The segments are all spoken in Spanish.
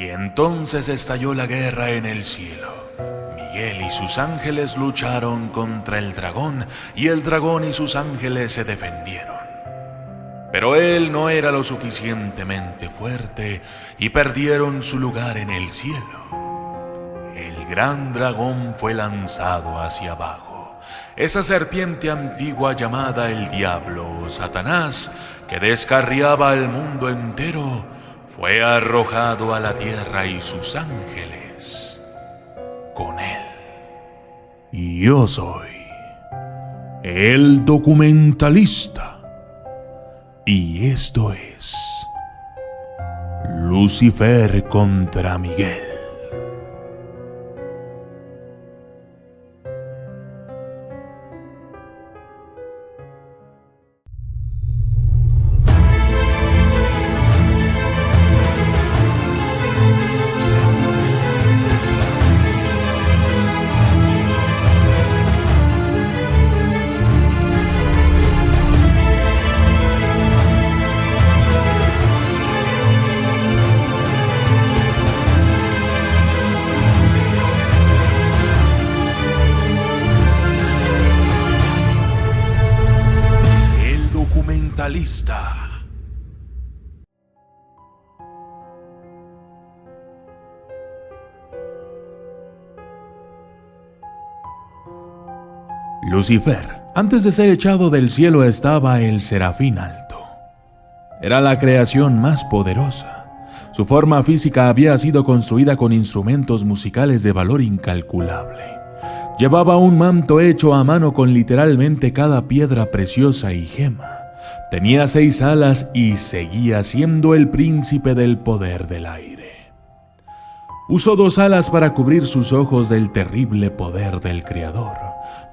Y entonces estalló la guerra en el cielo. Miguel y sus ángeles lucharon contra el dragón, y el dragón y sus ángeles se defendieron. Pero él no era lo suficientemente fuerte y perdieron su lugar en el cielo. El gran dragón fue lanzado hacia abajo. Esa serpiente antigua llamada el diablo o Satanás, que descarriaba al mundo entero, fue arrojado a la tierra y sus ángeles con él. Yo soy el documentalista y esto es Lucifer contra Miguel. Lista. Lucifer, antes de ser echado del cielo, estaba el serafín alto. Era la creación más poderosa. Su forma física había sido construida con instrumentos musicales de valor incalculable. Llevaba un manto hecho a mano con literalmente cada piedra preciosa y gema. Tenía 6 alas y seguía siendo el príncipe del poder del aire. Usó 2 alas para cubrir sus ojos del terrible poder del Creador,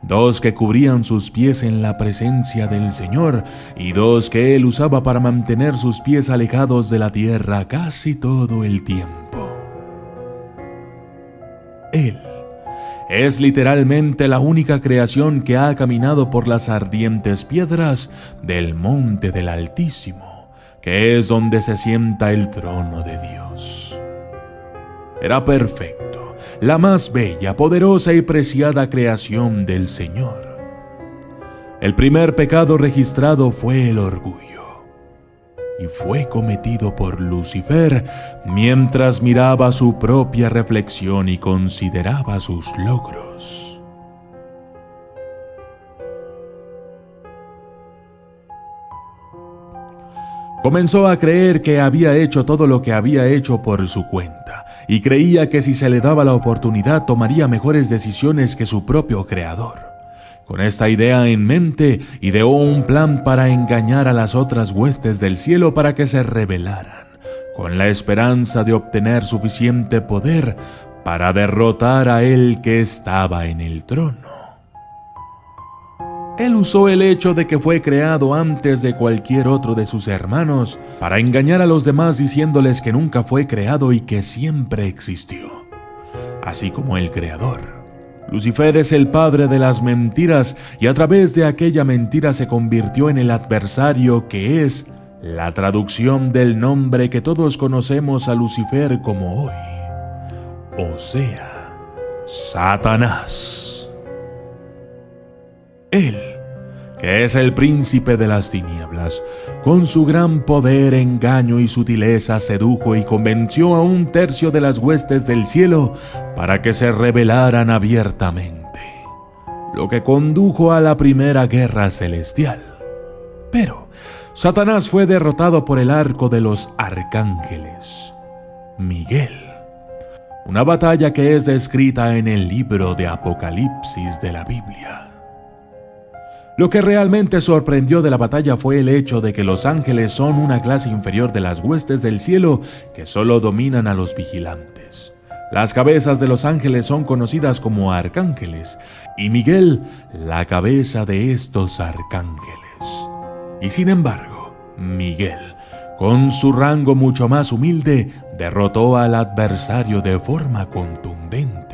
2 que cubrían sus pies en la presencia del Señor y 2 que él usaba para mantener sus pies alejados de la tierra casi todo el tiempo. Él es literalmente la única creación que ha caminado por las ardientes piedras del monte del Altísimo, que es donde se sienta el trono de Dios. Era perfecto, la más bella, poderosa y preciada creación del Señor. El primer pecado registrado fue el orgullo, y fue cometido por Lucifer mientras miraba su propia reflexión y consideraba sus logros. Comenzó a creer que había hecho todo lo que había hecho por su cuenta, y creía que si se le daba la oportunidad tomaría mejores decisiones que su propio creador. Con esta idea en mente, ideó un plan para engañar a las otras huestes del cielo para que se rebelaran, con la esperanza de obtener suficiente poder para derrotar a él que estaba en el trono. Él usó el hecho de que fue creado antes de cualquier otro de sus hermanos para engañar a los demás diciéndoles que nunca fue creado y que siempre existió, así como el Creador. Lucifer es el padre de las mentiras y a través de aquella mentira se convirtió en el adversario, que es la traducción del nombre que todos conocemos a Lucifer como hoy, o sea, Satanás. Él, que es el príncipe de las tinieblas, con su gran poder, engaño y sutileza sedujo y convenció a 1/3 de las huestes del cielo para que se rebelaran abiertamente, lo que condujo a la primera guerra celestial. Pero Satanás fue derrotado por el arco de los arcángeles, Miguel, una batalla que es descrita en el libro de Apocalipsis de la Biblia. Lo que realmente sorprendió de la batalla fue el hecho de que los ángeles son una clase inferior de las huestes del cielo que solo dominan a los vigilantes. Las cabezas de los ángeles son conocidas como arcángeles, y Miguel, la cabeza de estos arcángeles. Y sin embargo, Miguel, con su rango mucho más humilde, derrotó al adversario de forma contundente.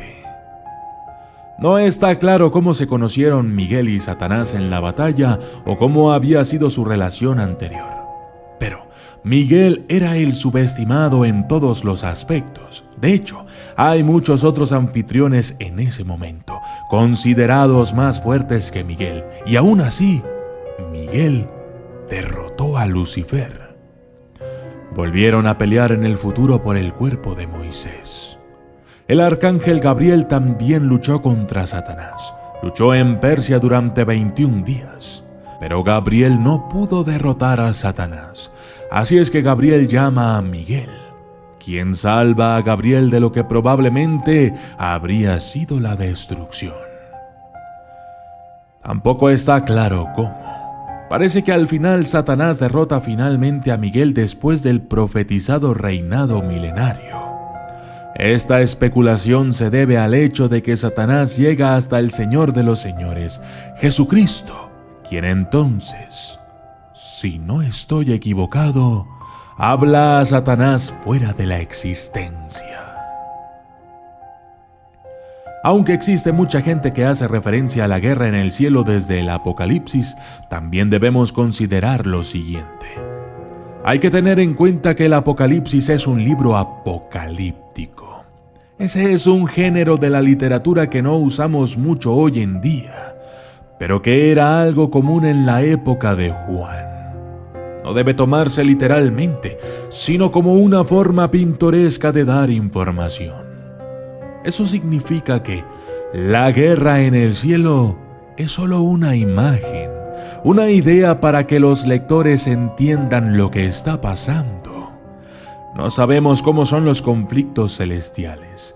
No está claro cómo se conocieron Miguel y Satanás en la batalla o cómo había sido su relación anterior. Pero Miguel era el subestimado en todos los aspectos. De hecho, hay muchos otros anfitriones en ese momento, considerados más fuertes que Miguel, y aún así, Miguel derrotó a Lucifer. Volvieron a pelear en el futuro por el cuerpo de Moisés. El arcángel Gabriel también luchó contra Satanás. Luchó en Persia durante 21 días. Pero Gabriel no pudo derrotar a Satanás. Así es que Gabriel llama a Miguel, quien salva a Gabriel de lo que probablemente habría sido la destrucción. Tampoco está claro cómo. Parece que al final Satanás derrota finalmente a Miguel después del profetizado reinado milenario. Esta especulación se debe al hecho de que Satanás llega hasta el Señor de los Señores, Jesucristo, quien entonces, si no estoy equivocado, habla a Satanás fuera de la existencia. Aunque existe mucha gente que hace referencia a la guerra en el cielo desde el Apocalipsis, también debemos considerar lo siguiente. Hay que tener en cuenta que el Apocalipsis es un libro apocalíptico. Ese es un género de la literatura que no usamos mucho hoy en día, pero que era algo común en la época de Juan. No debe tomarse literalmente, sino como una forma pintoresca de dar información. Eso significa que la guerra en el cielo es solo una imagen, una idea para que los lectores entiendan lo que está pasando. No sabemos cómo son los conflictos celestiales,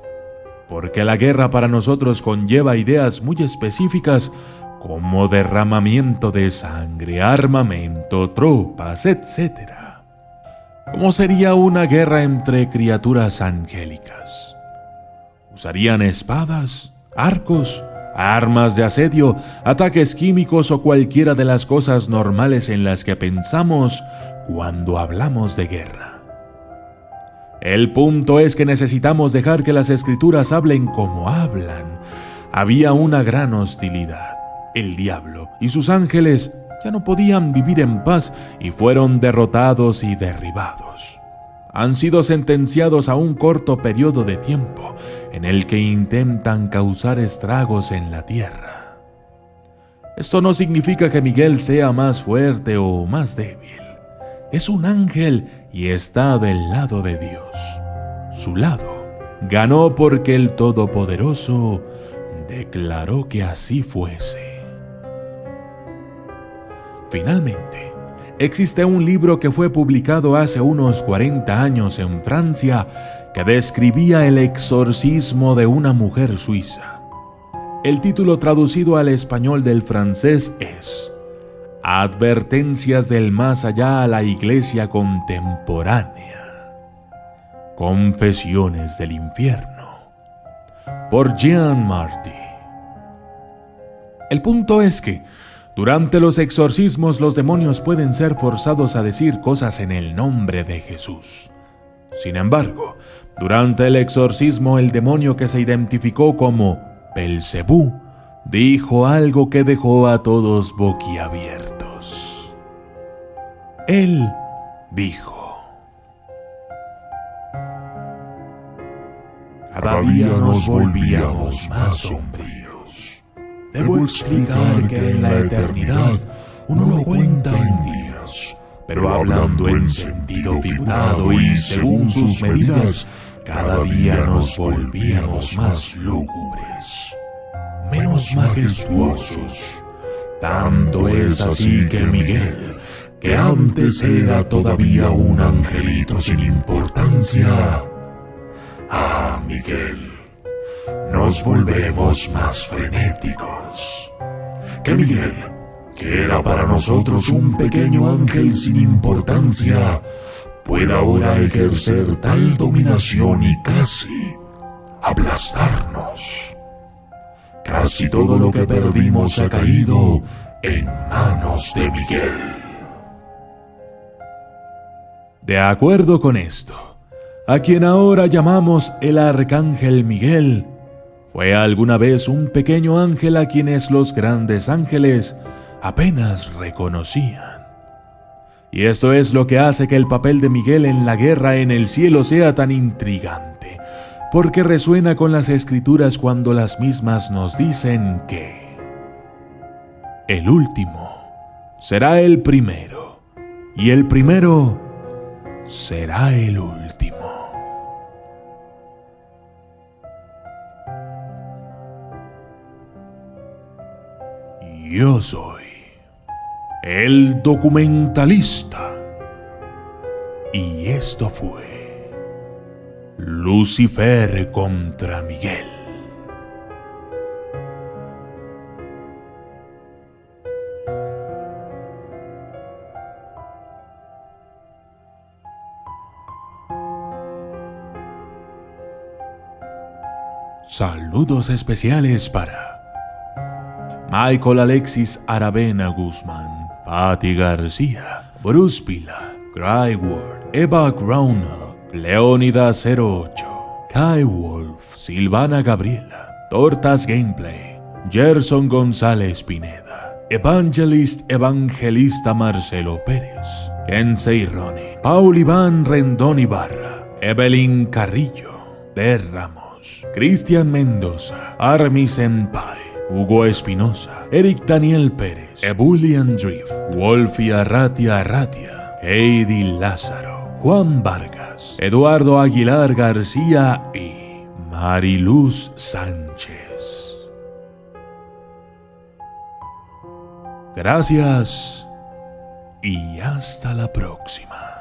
porque la guerra para nosotros conlleva ideas muy específicas como derramamiento de sangre, armamento, tropas, etc. ¿Cómo sería una guerra entre criaturas angélicas? ¿Usarían espadas, arcos, armas de asedio, ataques químicos o cualquiera de las cosas normales en las que pensamos cuando hablamos de guerra? El punto es que necesitamos dejar que las escrituras hablen como hablan. Había una gran hostilidad. El diablo y sus ángeles ya no podían vivir en paz y fueron derrotados y derribados. Han sido sentenciados a un corto periodo de tiempo en el que intentan causar estragos en la tierra. Esto no significa que Miguel sea más fuerte o más débil. Es un ángel y está del lado de Dios. Su lado ganó porque el Todopoderoso declaró que así fuese. Finalmente, existe un libro que fue publicado hace unos 40 años en Francia que describía el exorcismo de una mujer suiza. El título traducido al español del francés es Advertencias del más allá a la Iglesia contemporánea. Confesiones del infierno, por Jean Marty. El punto es que durante los exorcismos los demonios pueden ser forzados a decir cosas en el nombre de Jesús. Sin embargo, durante el exorcismo el demonio que se identificó como Belcebú dijo algo que dejó a todos boquiabiertos. Él dijo: cada día nos volvíamos más sombríos. Debo explicar que en la eternidad uno lo cuenta en días, pero hablando en sentido figurado y según sus medidas, cada día nos volvíamos más lúgubres, menos majestuosos. Tanto es así que Miguel, que antes era todavía un angelito sin importancia, Miguel, nos volvemos más frenéticos. Que Miguel, que era para nosotros un pequeño ángel sin importancia, pueda ahora ejercer tal dominación y casi aplastarnos. Casi todo lo que perdimos ha caído en manos de Miguel. De acuerdo con esto, a quien ahora llamamos el Arcángel Miguel, fue alguna vez un pequeño ángel a quienes los grandes ángeles apenas reconocían. Y esto es lo que hace que el papel de Miguel en La Guerra en el Cielo sea tan intrigante, porque resuena con las escrituras cuando las mismas nos dicen que el último será el primero, y el primero será el último. Yo soy el documentalista, y esto fue Lucifer contra Miguel. Saludos especiales para Michael Alexis Aravena Guzmán, Patti García, Bruce Pila, Cry Ward, Eva Groundhog, Leónidas 08, Kai Wolf, Silvana Gabriela, Tortas Gameplay, Gerson González Pineda, Evangelista Marcelo Pérez, Kensei Ronnie, Paul Iván Rendón Ibarra, Evelyn Carrillo, De Ramos, Cristian Mendoza, Army Senpai, Hugo Espinosa, Eric Daniel Pérez, Ebulian Drift, Wolfie Arratia, Heidi Lázaro, Juan Vargas, Eduardo Aguilar García y Mariluz Sánchez. Gracias y hasta la próxima.